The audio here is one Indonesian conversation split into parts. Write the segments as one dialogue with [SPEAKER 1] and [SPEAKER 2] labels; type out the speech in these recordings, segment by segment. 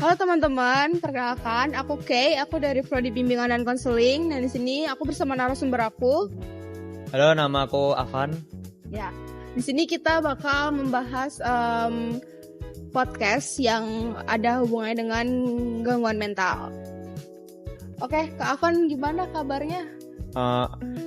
[SPEAKER 1] Halo teman-teman, perkenalkan aku Kay, aku dari Prodi Bimbingan dan Konseling. Dan di sini aku bersama narasumber aku.
[SPEAKER 2] Halo, nama aku Avan.
[SPEAKER 1] Ya, di sini kita bakal membahas podcast yang ada hubungannya dengan gangguan mental. Oke, Kak Avan gimana kabarnya?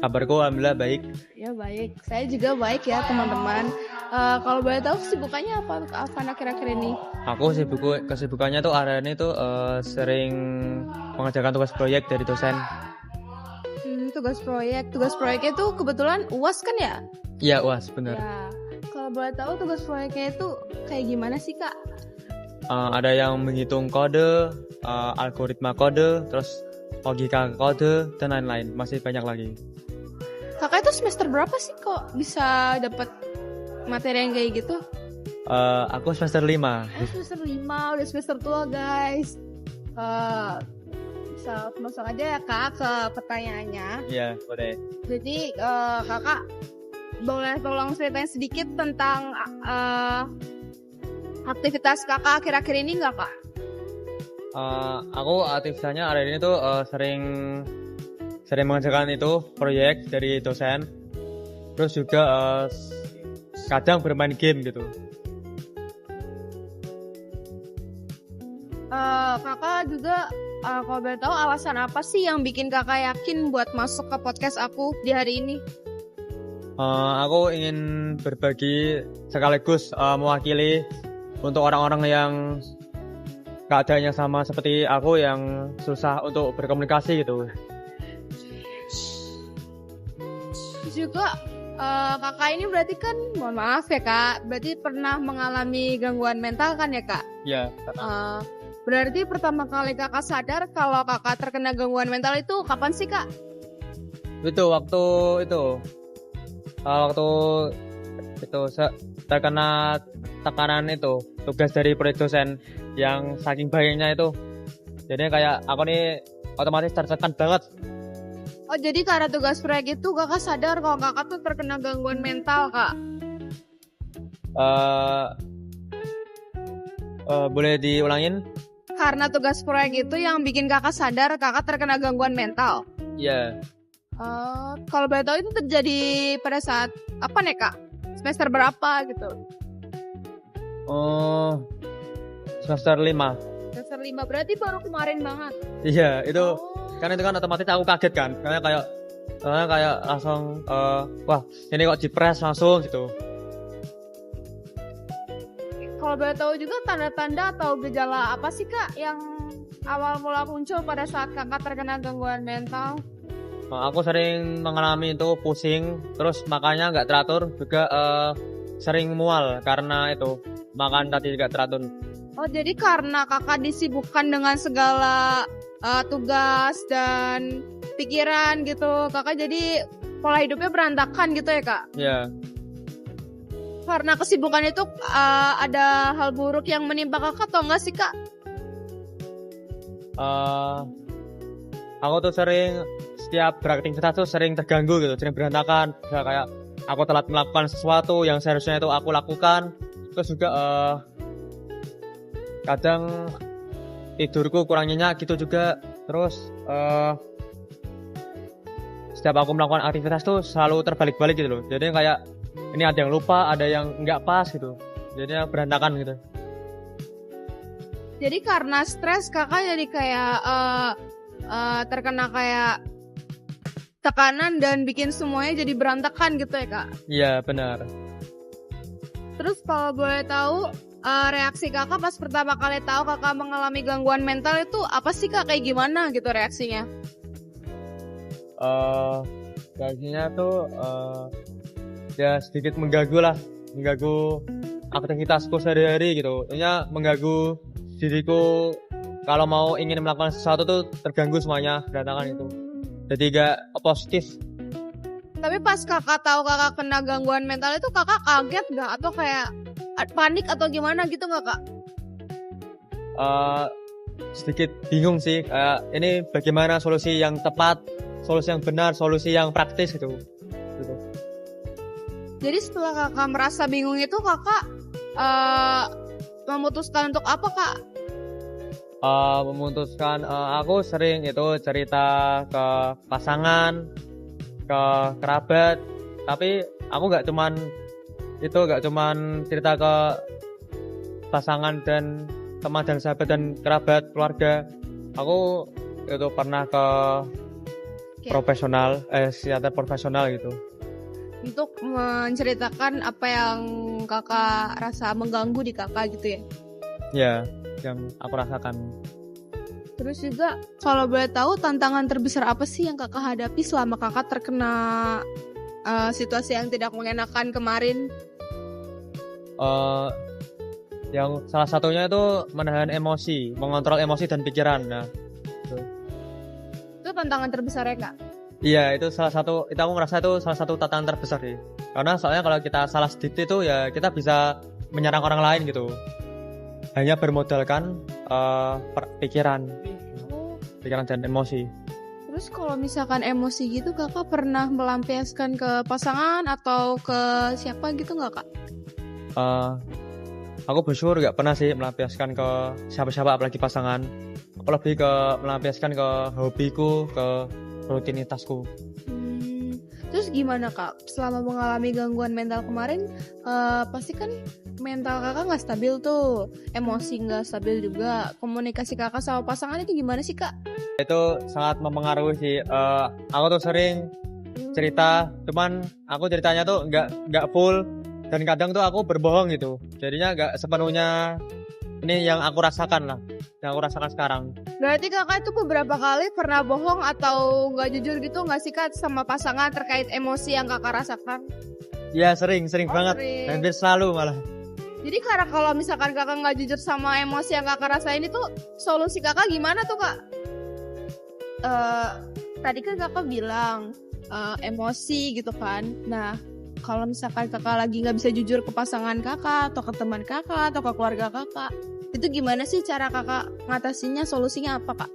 [SPEAKER 2] Kabarku alhamdulillah baik.
[SPEAKER 1] Ya baik, saya juga baik ya teman-teman. Kalau boleh tahu kesibukannya apa Kak Avan akhir-akhir ini?
[SPEAKER 2] Aku kesibukannya tuh hari-ini tuh sering mengerjakan tugas proyek dari dosen.
[SPEAKER 1] Tugas proyeknya itu kebetulan UAS kan ya?
[SPEAKER 2] Iya, UAS benar.
[SPEAKER 1] Ya, kalau boleh tahu tugas proyeknya itu kayak gimana sih Kak?
[SPEAKER 2] Ada yang menghitung kode, algoritma kode, terus logika kode dan lain-lain. Masih banyak lagi.
[SPEAKER 1] Kakak itu semester berapa sih kok bisa dapat materi yang kayak gitu?
[SPEAKER 2] Aku semester 5.
[SPEAKER 1] Semester 5, udah semester tua guys. Bisa masuk aja ya Kak ke pertanyaannya.
[SPEAKER 2] Iya, boleh.
[SPEAKER 1] Jadi Kakak boleh tolong ceritain sedikit tentang aktivitas Kakak akhir-akhir ini nggak Kak?
[SPEAKER 2] Aku aktivitasnya hari ini tuh sering mengerjakan itu proyek dari dosen. Terus juga kadang bermain game gitu.
[SPEAKER 1] Kakak juga kalau boleh tahu alasan apa sih yang bikin kakak yakin buat masuk ke podcast aku di hari ini?
[SPEAKER 2] Aku ingin berbagi sekaligus mewakili untuk orang-orang yang keadaannya sama seperti aku yang susah untuk berkomunikasi gitu.
[SPEAKER 1] Juga kakak ini berarti kan, mohon maaf ya Kak, berarti pernah mengalami gangguan mental kan ya Kak?
[SPEAKER 2] Iya.
[SPEAKER 1] Berarti pertama kali kakak sadar kalau kakak terkena gangguan mental itu kapan sih Kak?
[SPEAKER 2] Itu waktu terkena tekanan itu tugas dari proyek dosen yang saking banyaknya itu. Jadi kayak aku nih otomatis tertekan banget.
[SPEAKER 1] Oh jadi karena tugas proyek itu kakak sadar kalau kakak tuh terkena gangguan mental Kak?
[SPEAKER 2] Boleh diulangin?
[SPEAKER 1] Karena tugas proyek itu yang bikin kakak sadar kakak terkena gangguan mental?
[SPEAKER 2] Iya.
[SPEAKER 1] Kalau boleh tahu itu terjadi pada saat apa nih Kak? Semester berapa gitu?
[SPEAKER 2] Semester 5.
[SPEAKER 1] Semester 5 berarti baru kemarin banget.
[SPEAKER 2] Iya, itu kan otomatis aku kaget kan. Karena kayak langsung wah, ini kok dipres langsung gitu.
[SPEAKER 1] Kalau boleh tahu juga tanda-tanda atau gejala apa sih Kak yang awal mula muncul pada saat kakak terkena gangguan mental?
[SPEAKER 2] Aku sering mengalami itu pusing, terus makannya nggak teratur, juga sering mual karena itu makan tadi nggak teratur.
[SPEAKER 1] Oh jadi karena kakak disibukkan dengan segala tugas dan pikiran gitu, kakak jadi pola hidupnya berantakan gitu ya Kak?
[SPEAKER 2] Iya.
[SPEAKER 1] Karena kesibukan itu ada hal buruk yang menimpa kakak atau enggak sih Kak?
[SPEAKER 2] Aku tuh setiap beraktivitas tuh sering terganggu gitu, sering berantakan. Kayak aku telat melakukan sesuatu yang seharusnya itu aku lakukan. Terus juga kadang tidurku kurang nyenyak gitu juga. Terus setiap aku melakukan aktivitas tuh selalu terbalik-balik gitu loh. Jadi kayak ini ada yang lupa, ada yang nggak pas gitu. Jadinya berantakan gitu.
[SPEAKER 1] Jadi karena stres kakak jadi kayak terkena kayak tekanan dan bikin semuanya jadi berantakan gitu ya Kak?
[SPEAKER 2] Iya benar.
[SPEAKER 1] Terus kalau boleh tahu reaksi kakak pas pertama kali tahu kakak mengalami gangguan mental itu apa sih Kak? Kayak gimana gitu reaksinya?
[SPEAKER 2] Reaksinya tuh ya sedikit mengganggu aktivitasku sehari-hari gitu. Intinya mengganggu diriku kalau mau ingin melakukan sesuatu tuh terganggu semuanya, berantakan itu. Jadi gak positif.
[SPEAKER 1] Tapi pas kakak tahu kakak kena gangguan mental itu kakak kaget gak? Atau kayak panik atau gimana gitu gak Kak?
[SPEAKER 2] Sedikit bingung sih. Ini bagaimana solusi yang tepat, solusi yang benar, solusi yang praktis gitu.
[SPEAKER 1] Jadi setelah kakak merasa bingung itu kakak memutuskan untuk apa Kak?
[SPEAKER 2] Memutuskan, aku sering itu cerita ke pasangan, ke kerabat, tapi aku nggak cuman cerita ke pasangan dan teman dan sahabat dan kerabat keluarga. Aku itu pernah ke profesional, psikiater profesional gitu.
[SPEAKER 1] Untuk menceritakan apa yang kakak rasa mengganggu di kakak gitu ya.
[SPEAKER 2] Ya, yang aku rasakan.
[SPEAKER 1] Terus juga kalau boleh tahu tantangan terbesar apa sih yang kakak hadapi selama kakak terkena situasi yang tidak mengenakan kemarin?
[SPEAKER 2] Yang salah satunya itu menahan emosi, mengontrol emosi dan pikiran. Nah,
[SPEAKER 1] Itu tantangan terbesar ya kak?
[SPEAKER 2] iya, itu aku ngerasa itu salah satu tantangan terbesar sih. Karena soalnya kalau kita salah sedikit itu ya kita bisa menyerang orang lain gitu. Hanya bermodalkan pikiran dan emosi.
[SPEAKER 1] Terus kalau misalkan emosi gitu kakak pernah melampiaskan ke pasangan atau ke siapa gitu nggak kak?
[SPEAKER 2] Aku bersyukur gak pernah sih melampiaskan ke siapa-siapa apalagi pasangan. Aku lebih ke melampiaskan ke hobiku, ke rutinitasku.
[SPEAKER 1] Terus gimana kak? Selama mengalami gangguan mental kemarin, pasti kan mental kakak nggak stabil tuh, emosi nggak stabil juga. Komunikasi kakak sama pasangan itu gimana sih kak?
[SPEAKER 2] Itu sangat mempengaruhi sih. Aku tuh sering cerita, cuman aku ceritanya tuh nggak full dan kadang tuh aku berbohong gitu. Jadinya nggak sepenuhnya ini yang aku rasakan lah, yang aku rasakan sekarang.
[SPEAKER 1] Berarti kakak itu beberapa kali pernah bohong atau nggak jujur gitu nggak sih kak sama pasangan terkait emosi yang kakak rasakan?
[SPEAKER 2] Ya sering banget,
[SPEAKER 1] sering.
[SPEAKER 2] hampir selalu malah.
[SPEAKER 1] Jadi karena kalau misalkan kakak nggak jujur sama emosi yang kakak rasain itu, solusi kakak gimana tuh kak? Tadi kan kakak bilang emosi gitu kan. Nah, kalau misalkan kakak lagi nggak bisa jujur ke pasangan kakak atau ke teman kakak atau ke keluarga kakak, itu gimana sih cara kakak ngatasinya? Solusinya apa kak?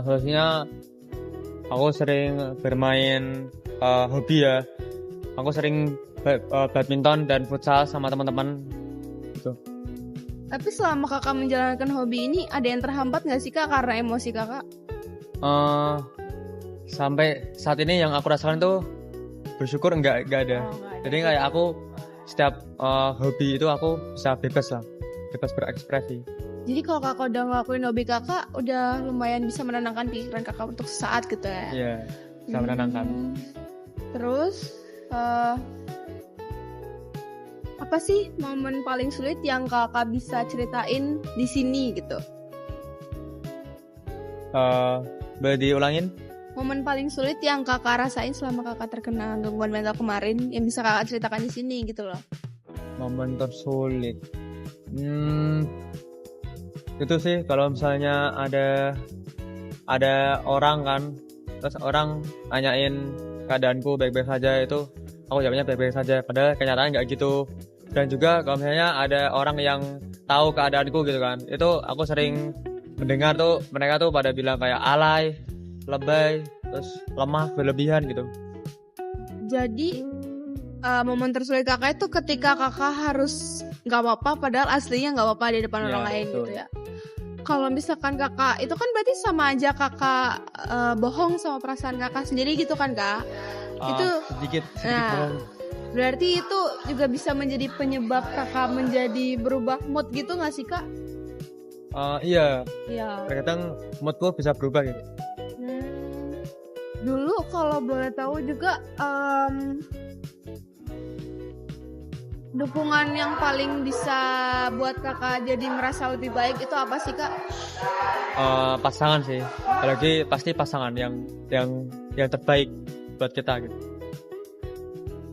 [SPEAKER 2] Solusinya aku sering bermain hobi ya. Aku sering badminton dan futsal sama teman-teman gitu.
[SPEAKER 1] Tapi selama kakak menjalankan hobi ini, ada yang terhambat nggak sih kak karena emosi kakak?
[SPEAKER 2] Sampai saat ini yang aku rasakan tuh bersyukur nggak ada. Jadi kayak aku setiap hobi itu aku bisa bebas berekspresi.
[SPEAKER 1] Jadi kalau kakak udah ngelakuin hobi kakak, udah lumayan bisa menenangkan pikiran kakak untuk sesaat gitu ya?
[SPEAKER 2] Iya, bisa menenangkan.
[SPEAKER 1] Terus apa sih momen paling sulit yang kakak bisa ceritain di sini gitu?
[SPEAKER 2] Boleh diulangin?
[SPEAKER 1] Momen paling sulit yang kakak rasain selama kakak terkena gangguan mental kemarin yang bisa kakak ceritakan di sini gitu loh.
[SPEAKER 2] Momen tersulit. Itu sih kalau misalnya ada orang kan, terus orang nanyain keadaanku baik-baik saja, itu aku jawabnya baik-baik saja, padahal kenyataan nggak gitu. Dan juga kalau misalnya ada orang yang tahu keadaanku gitu kan, itu aku sering mendengar tuh mereka tuh pada bilang kayak alay, lebay, terus lemah, berlebihan gitu.
[SPEAKER 1] Jadi momen tersulit kakak itu ketika kakak harus nggak apa-apa padahal aslinya nggak apa-apa di depan orang lain
[SPEAKER 2] betul.
[SPEAKER 1] gitu ya. Kalau misalkan kakak itu kan berarti sama aja kakak bohong sama perasaan kakak sendiri gitu kan kak? Itu
[SPEAKER 2] sedikit
[SPEAKER 1] nah, berarti itu juga bisa menjadi penyebab kakak menjadi berubah mood gitu nggak sih kak?
[SPEAKER 2] Iya.
[SPEAKER 1] Iya.
[SPEAKER 2] Terkadang moodku bisa berubah gitu.
[SPEAKER 1] Dulu kalau boleh tahu juga dukungan yang paling bisa buat kakak jadi merasa lebih baik itu apa sih kak?
[SPEAKER 2] Pasangan sih, apalagi pasti pasangan yang terbaik buat kita gitu.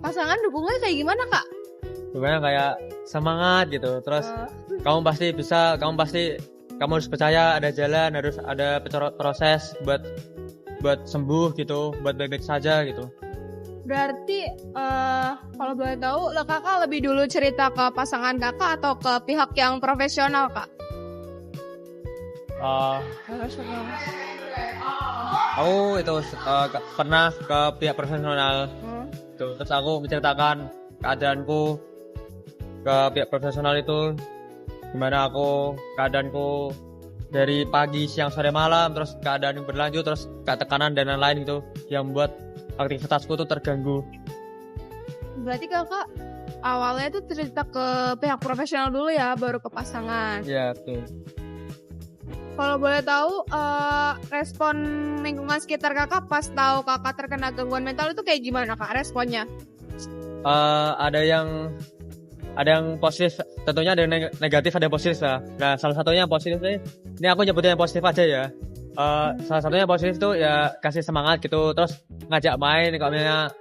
[SPEAKER 1] Pasangan dukungnya kayak gimana kak?
[SPEAKER 2] Dukungannya kayak semangat gitu, terus kamu pasti bisa, kamu harus percaya ada jalan, harus ada proses buat sembuh gitu, buat baik-baik saja gitu.
[SPEAKER 1] Berarti kalau boleh tahu, kakak lebih dulu cerita ke pasangan kakak atau ke pihak yang profesional kak? Profesional.
[SPEAKER 2] Aku itu pernah ke pihak profesional, terus aku menceritakan keadaanku ke pihak profesional itu, Gimana keadaanku dari pagi, siang, sore, malam, terus keadaan yang berlanjut, terus tekanan dan lain-lain gitu yang membuat aktivitasku tuh terganggu.
[SPEAKER 1] Berarti kakak awalnya tuh cerita ke pihak profesional dulu ya, baru ke pasangan.
[SPEAKER 2] Iya, betul.
[SPEAKER 1] Kalau boleh tahu, respon lingkungan sekitar kakak pas tahu kakak terkena gangguan mental itu kayak gimana kak responnya?
[SPEAKER 2] Ada yang positif, tentunya ada yang negatif, ada yang positif lah. Nah, salah satunya yang positif ini aku nyebutin yang positif aja ya. Salah satunya yang positif tuh ya kasih semangat gitu, terus ngajak main, kalau misalnya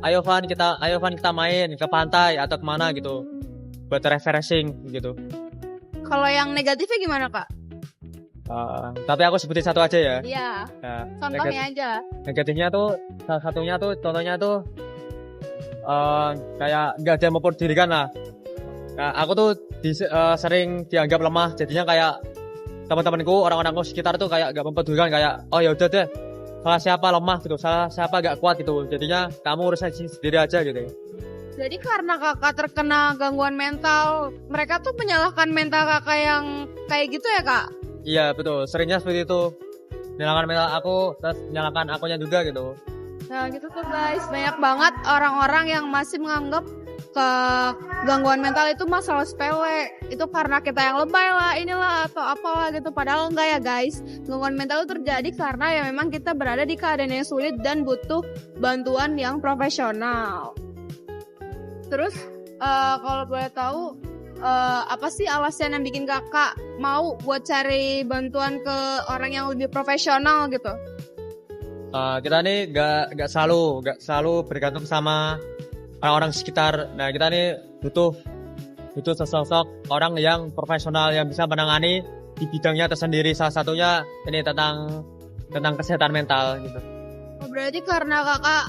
[SPEAKER 2] ayo Van kita main ke pantai atau kemana gitu, buat refreshing gitu.
[SPEAKER 1] Kalau yang negatifnya gimana kak?
[SPEAKER 2] Tapi aku sebutin satu aja ya.
[SPEAKER 1] Iya.
[SPEAKER 2] Nah,
[SPEAKER 1] Contohnya aja.
[SPEAKER 2] negatifnya tuh salah satunya tuh contohnya tuh kayak nggak ada yang mempedulikan lah. Nah, aku tuh sering dianggap lemah, jadinya kayak teman-temanku, orang-orangku sekitar tuh kayak nggak mempedulikan, kayak oh ya udah deh, salah siapa lemah gitu, salah siapa nggak kuat gitu, jadinya kamu urus sendiri aja gitu.
[SPEAKER 1] Jadi karena kakak terkena gangguan mental, mereka tuh menyalahkan mental kakak yang kayak gitu ya kak?
[SPEAKER 2] Iya betul, seringnya seperti itu, menyalahkan mental aku, terus menyalahkan akunya juga gitu.
[SPEAKER 1] Nah gitu tuh guys, banyak banget orang-orang yang masih menganggap ke gangguan mental itu masalah sepele. Itu karena kita yang lebay lah, inilah atau apalah gitu. Padahal enggak ya guys. Gangguan mental itu terjadi karena ya memang kita berada di keadaan yang sulit dan butuh bantuan yang profesional. Terus kalau boleh tahu, apa sih alasan yang bikin kakak mau buat cari bantuan ke orang yang lebih profesional gitu?
[SPEAKER 2] Kita nih nggak selalu bergantung sama orang-orang sekitar. Nah, kita nih butuh sosok orang yang profesional yang bisa menangani di bidangnya tersendiri. Salah satunya ini tentang kesehatan mental gitu.
[SPEAKER 1] Oh, berarti karena kakak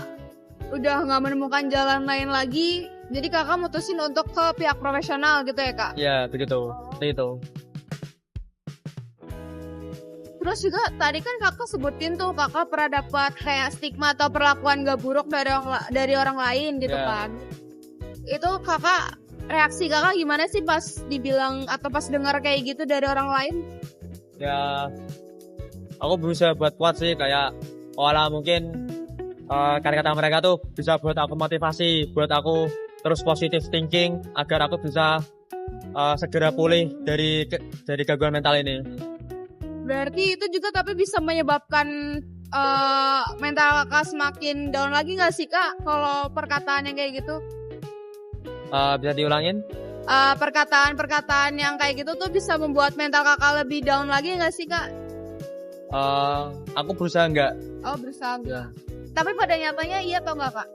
[SPEAKER 1] udah nggak menemukan jalan lain lagi, jadi kakak mutusin untuk ke pihak profesional gitu ya kak?
[SPEAKER 2] Iya begitu, seperti itu.
[SPEAKER 1] Terus juga tadi kan kakak sebutin tuh kakak pernah dapat kayak stigma atau perlakuan gak buruk dari orang lain gitu kan. Itu kakak, reaksi kakak gimana sih pas dibilang atau pas dengar kayak gitu dari orang lain?
[SPEAKER 2] Ya, aku berusaha buat kuat sih, kayak olah mungkin kata-kata mereka tuh bisa buat aku motivasi, buat aku terus positive thinking agar aku bisa segera pulih dari gangguan mental ini.
[SPEAKER 1] Berarti itu juga tapi bisa menyebabkan mental kakak semakin down lagi nggak sih kak? Kalau perkataan yang kayak gitu?
[SPEAKER 2] Bisa diulangin?
[SPEAKER 1] Perkataan yang kayak gitu tuh bisa membuat mental kakak lebih down lagi nggak sih kak?
[SPEAKER 2] Aku berusaha enggak.
[SPEAKER 1] Oh berusaha enggak. Tapi pada nyatanya iya atau enggak kak?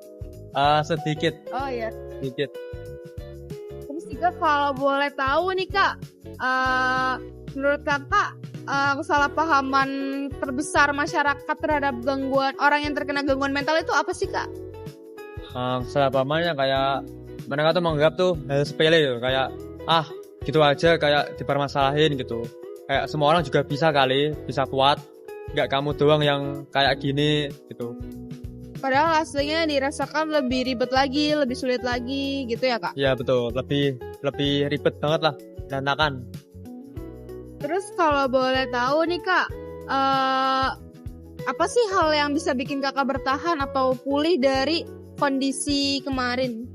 [SPEAKER 2] Sedikit.
[SPEAKER 1] Oh iya.
[SPEAKER 2] Sedikit.
[SPEAKER 1] Terus juga kalau boleh tahu nih kak, menurut kakak kesalahpahaman terbesar masyarakat terhadap orang yang terkena gangguan mental itu apa sih kak?
[SPEAKER 2] Kesalahpahamannya kayak mereka tuh menganggap tuh hal sepele gitu, kayak gitu aja, kayak dipermasalahin gitu. Kayak semua orang juga bisa kali, bisa kuat, nggak kamu doang yang kayak gini gitu.
[SPEAKER 1] Padahal aslinya dirasakan lebih ribet lagi, lebih sulit lagi gitu ya kak?
[SPEAKER 2] Iya betul, lebih ribet banget lah, berantakan.
[SPEAKER 1] Terus kalau boleh tahu nih kak, apa sih hal yang bisa bikin kakak bertahan atau pulih dari kondisi kemarin?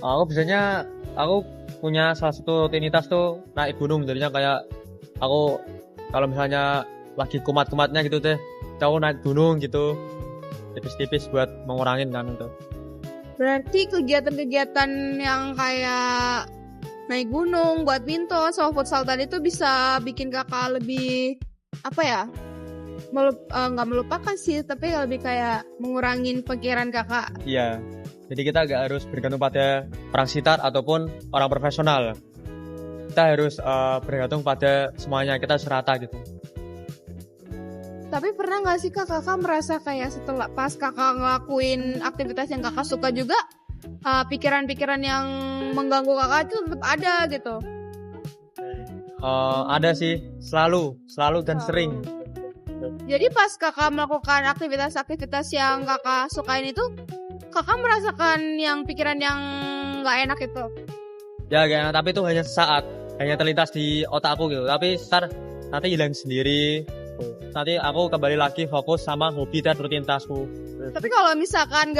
[SPEAKER 2] Aku punya salah satu rutinitas tuh naik gunung, jadinya kayak aku kalau misalnya lagi kumat-kumatnya gitu deh, aku naik gunung gitu, tipis-tipis buat mengurangin kan itu.
[SPEAKER 1] Berarti kegiatan-kegiatan yang kayak naik gunung, buat badminton, sama futsal tadi tuh bisa bikin kakak lebih apa ya? Nggak melupakan sih, tapi lebih kayak mengurangin pikiran kakak.
[SPEAKER 2] Iya. Jadi kita nggak harus bergantung pada orang sekitar ataupun orang profesional. Kita harus bergantung pada semuanya, kita serata gitu.
[SPEAKER 1] Tapi pernah nggak sih kakak merasa kayak setelah pas kakak ngelakuin aktivitas yang kakak suka juga, pikiran-pikiran yang mengganggu kakak itu tetap ada gitu?
[SPEAKER 2] Ada sih, selalu dan sering.
[SPEAKER 1] Jadi pas kakak melakukan aktivitas-aktivitas yang kakak sukain itu, kakak merasakan yang pikiran yang nggak enak itu?
[SPEAKER 2] Ya kayak, tapi itu hanya sesaat, hanya terlintas di otakku gitu. Tapi nanti hilang sendiri. Nanti aku kembali lagi fokus sama hobi dan rutinitasku.
[SPEAKER 1] Tapi kalau misalkan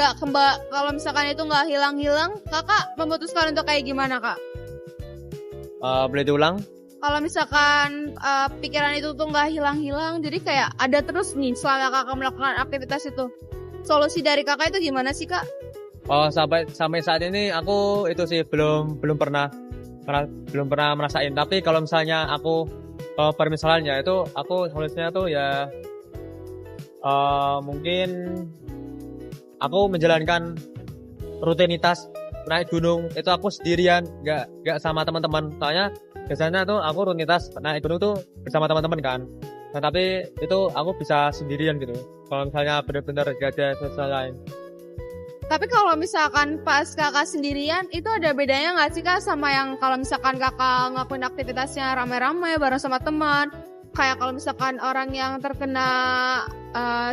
[SPEAKER 1] itu nggak hilang-hilang, kakak memutuskan untuk kayak gimana kak?
[SPEAKER 2] Boleh diulang?
[SPEAKER 1] Kalau misalkan pikiran itu tuh nggak hilang-hilang, jadi kayak ada terus nih selama kakak melakukan aktivitas itu. Solusi dari kakak itu gimana sih kak?
[SPEAKER 2] Sampai saat ini aku itu sih belum pernah merasain. Tapi kalau misalnya aku permisalannya itu aku solusinya tuh ya mungkin aku menjalankan rutinitas naik gunung itu aku sendirian, nggak sama teman-teman. Soalnya biasanya tuh aku rutinitas naik gunung tuh bersama teman-teman kan. Nah tapi itu aku bisa sendirian gitu. Kalau misalnya benar-benar gak ada sesuatu lain.
[SPEAKER 1] Tapi kalau misalkan pas kakak sendirian, itu ada bedanya nggak sih kak sama yang kalau misalkan kakak ngelakuin aktivitasnya rame-rame bareng sama teman? Kayak kalau misalkan orang yang terkena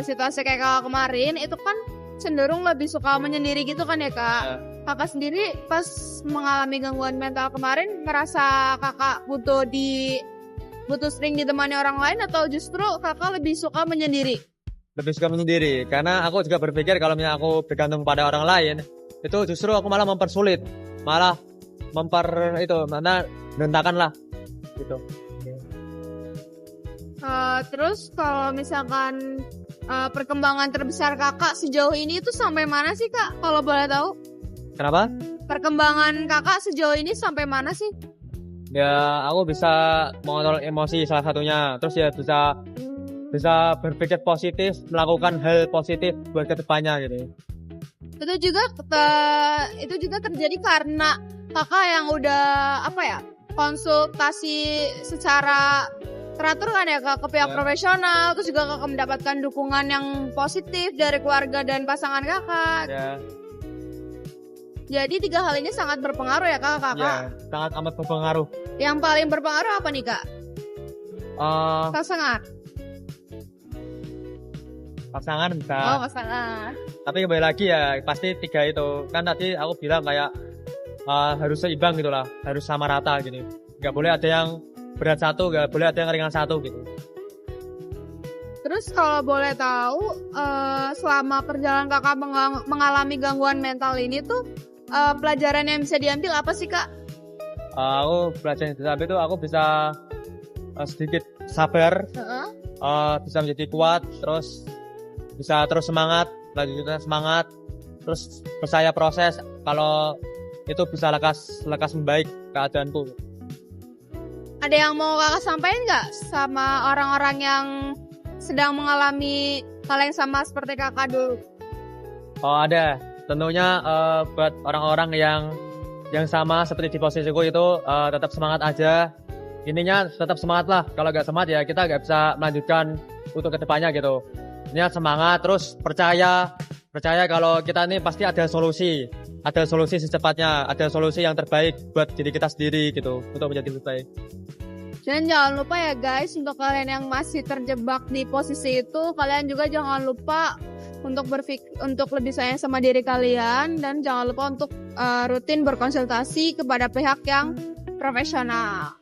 [SPEAKER 1] situasi kayak kakak kemarin, itu kan cenderung lebih suka menyendiri gitu kan ya kak? Kakak sendiri pas mengalami gangguan mental kemarin, merasa kakak butuh sering ditemani orang lain atau justru kakak lebih suka menyendiri?
[SPEAKER 2] Lebih suka menyendiri karena aku juga berpikir kalau misalnya aku bergantung pada orang lain itu justru aku malah mempersulit, malah mana berantakan lah gitu.
[SPEAKER 1] Terus kalau misalkan perkembangan terbesar kakak sejauh ini itu sampai mana sih kak, kalau boleh tahu?
[SPEAKER 2] Kenapa?
[SPEAKER 1] Perkembangan kakak sejauh ini sampai mana sih?
[SPEAKER 2] Ya aku bisa mengontrol emosi salah satunya, terus ya bisa berpikir positif, melakukan hal positif buat kedepannya gitu.
[SPEAKER 1] Itu juga terjadi karena kakak yang udah konsultasi secara teratur kan ya kak, ke pihak profesional, terus juga kakak mendapatkan dukungan yang positif dari keluarga dan pasangan kakak.
[SPEAKER 2] Ya.
[SPEAKER 1] Jadi 3 hal ini sangat berpengaruh ya kakak.
[SPEAKER 2] Ya, sangat amat berpengaruh.
[SPEAKER 1] Yang paling berpengaruh apa nih kak?
[SPEAKER 2] Pasangan bisa.
[SPEAKER 1] Pasangan.
[SPEAKER 2] Tapi kembali lagi ya pasti 3 itu. Kan tadi aku bilang kayak harus seimbang gitu lah, harus sama rata gitu. Gak boleh ada yang berat satu, gak boleh ada yang ringan satu gitu.
[SPEAKER 1] Terus kalau boleh tahu, selama perjalanan kakak mengalami gangguan mental ini tuh, pelajaran yang bisa diambil apa sih kak?
[SPEAKER 2] Aku pelajaran yang bisa ambil itu aku bisa sedikit sabar, bisa menjadi kuat, terus bisa terus semangat, lanjutnya semangat, terus percaya proses kalau itu bisa lekas membaik keadaanku.
[SPEAKER 1] Ada yang mau kakak sampaikan nggak sama orang-orang yang sedang mengalami hal yang sama seperti kakak dulu?
[SPEAKER 2] Ada. Tentunya buat orang-orang yang sama seperti di posisiku itu tetap semangat aja. Intinya tetap semangat lah. Kalau nggak semangat ya kita nggak bisa melanjutkan untuk kedepannya gitu. Ini semangat, terus percaya kalau kita ini pasti ada solusi secepatnya, ada solusi yang terbaik buat diri kita sendiri gitu, untuk menjadi lebih baik.
[SPEAKER 1] Dan jangan lupa ya guys, untuk kalian yang masih terjebak di posisi itu, kalian juga jangan lupa untuk lebih sayang sama diri kalian, dan jangan lupa untuk rutin berkonsultasi kepada pihak yang profesional.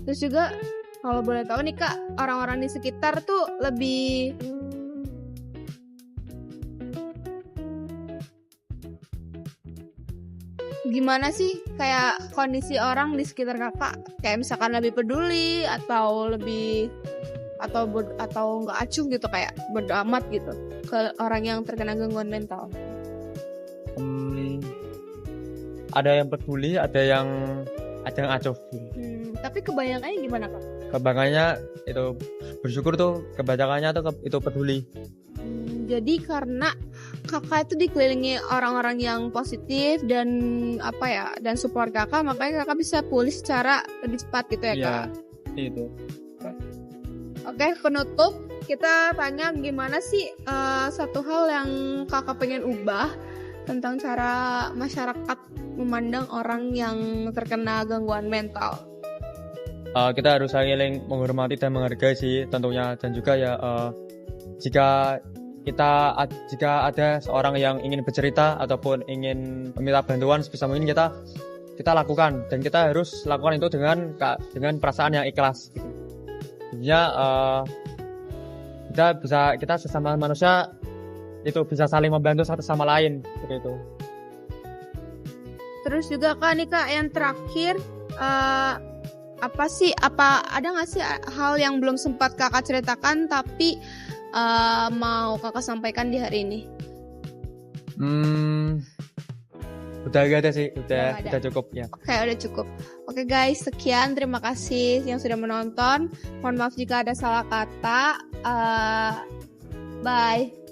[SPEAKER 1] Terus juga kalau boleh tahu nih kak, orang-orang di sekitar tuh lebih gimana sih kayak kondisi orang di sekitar kakak? Kayak misalkan lebih peduli atau nggak acuh gitu, kayak bodo amat gitu ke orang yang terkena gangguan mental?
[SPEAKER 2] Ada yang peduli, ada yang acuh.
[SPEAKER 1] Tapi kebanyakannya gimana kak?
[SPEAKER 2] Kebanyakannya itu bersyukur tuh, kebanyakannya tuh itu peduli.
[SPEAKER 1] Jadi karena kakak itu dikelilingi orang-orang yang positif dan support kakak, makanya kakak bisa pulih secara lebih cepat gitu ya kak?
[SPEAKER 2] Iya, itu.
[SPEAKER 1] Oke, penutup kita tanya gimana sih satu hal yang kakak pengen ubah tentang cara masyarakat memandang orang yang terkena gangguan mental?
[SPEAKER 2] Kita harus saling menghormati dan menghargai sih tentunya, dan juga ya jika ada seorang yang ingin bercerita ataupun ingin meminta bantuan, sebisa mungkin kita kita lakukan, dan kita harus lakukan itu dengan perasaan yang ikhlas gitu. Ya kita sesama manusia itu bisa saling membantu satu sama lain seperti itu.
[SPEAKER 1] Terus juga Kak nih Kak yang terakhir ada nggak sih hal yang belum sempat Kakak ceritakan tapi mau Kakak sampaikan di hari ini?
[SPEAKER 2] Udah gak ada sih, udah cukup ya.
[SPEAKER 1] Oke, udah cukup. Oke guys, sekian, terima kasih yang sudah menonton. Mohon maaf jika ada salah kata. Bye.